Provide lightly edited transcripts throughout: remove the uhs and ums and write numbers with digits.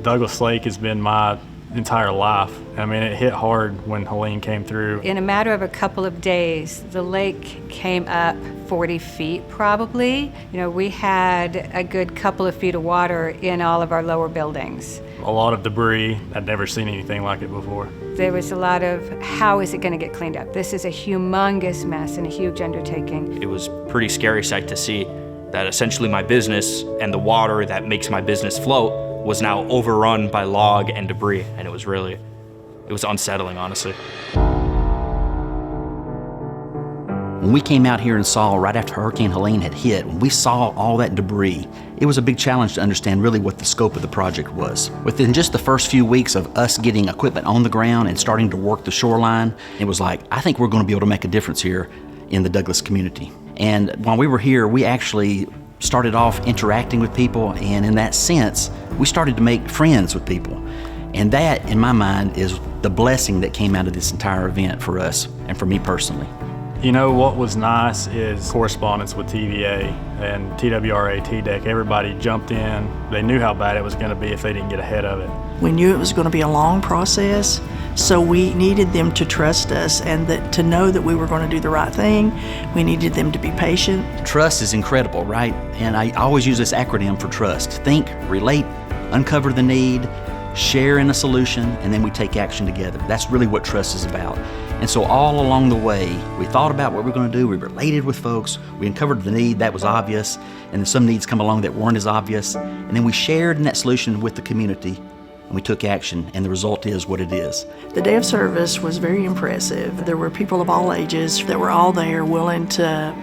Douglas Lake has been my entire life. I mean, it hit hard when Helene came through. In a matter of a couple of days, the lake came up 40 feet probably. We had a good couple of feet of water in all of our lower buildings. A lot of debris. I'd never seen anything like it before. There was a lot of, how is it going to get cleaned up? This is a humongous mess and a huge undertaking. It was a pretty scary sight to see that essentially my business and the water that makes my business float was now overrun by log and debris, and it was unsettling, honestly. When we came out here and saw right after Hurricane Helene had hit, when we saw all that debris, it was a big challenge to understand really what the scope of the project was. Within just the first few weeks of us getting equipment on the ground and starting to work the shoreline, it was like, I think we're going to be able to make a difference here in the Douglas community. And while we were here, we actually started off interacting with people, and in that sense, we started to make friends with people. And that, in my mind, is the blessing that came out of this entire event for us and for me personally. What was nice is correspondence with TVA and TWRA, TDEC. Everybody jumped in. They knew how bad it was going to be if they didn't get ahead of it. We knew it was going to be a long process, so we needed them to trust us and to know that we were going to do the right thing. We needed them to be patient. Trust is incredible, right? And I always use this acronym for trust. Think, relate, uncover the need, share in a solution, and then we take action together. That's really what trust is about. And so all along the way, we thought about what we were going to do, we related with folks, we uncovered the need, that was obvious, and then some needs come along that weren't as obvious, and then we shared in that solution with the community, and we took action, and the result is what it is. The day of service was very impressive. There were people of all ages that were all there willing to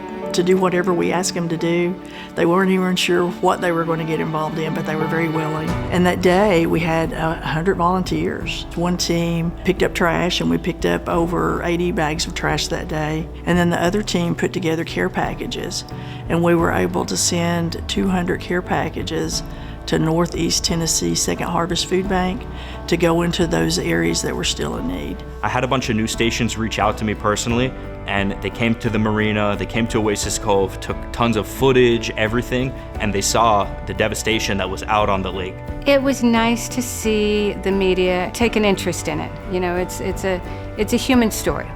do whatever we asked them to do. They weren't even sure what they were going to get involved in, but they were very willing. And that day we had 100 volunteers. One team picked up trash, and we picked up over 80 bags of trash that day. And then the other team put together care packages, and we were able to send 200 care packages to Northeast Tennessee Second Harvest Food Bank to go into those areas that were still in need. I had a bunch of news stations reach out to me personally, and they came to the marina, they came to Oasis Cove, took tons of footage, everything, and they saw the devastation that was out on the lake. It was nice to see the media take an interest in it. It's a human story.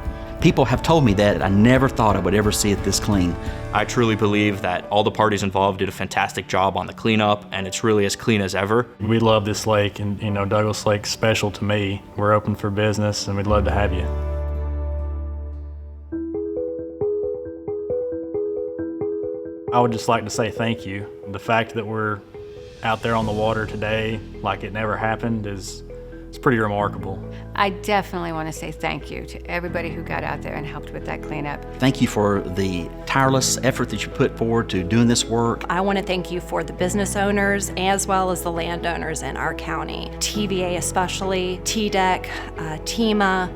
People have told me that I never thought I would ever see it this clean. I truly believe that all the parties involved did a fantastic job on the cleanup, and it's really as clean as ever. We love this lake, and Douglas Lake's special to me. We're open for business, and we'd love to have you. I would just like to say thank you. The fact that we're out there on the water today like it never happened it's pretty remarkable. I definitely want to say thank you to everybody who got out there and helped with that cleanup. Thank you for the tireless effort that you put forward to doing this work. I want to thank you for the business owners as well as the landowners in our county, TVA especially, TDEC, TEMA,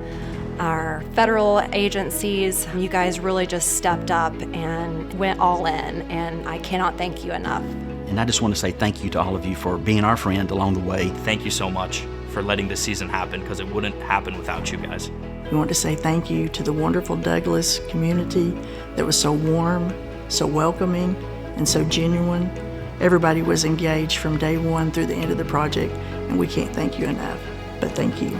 our federal agencies. You guys really just stepped up and went all in, and I cannot thank you enough. And I just want to say thank you to all of you for being our friend along the way. Thank you so much for letting this season happen, because it wouldn't happen without you guys. We want to say thank you to the wonderful Douglas community that was so warm, so welcoming, and so genuine. Everybody was engaged from day one through the end of the project, and we can't thank you enough, but thank you.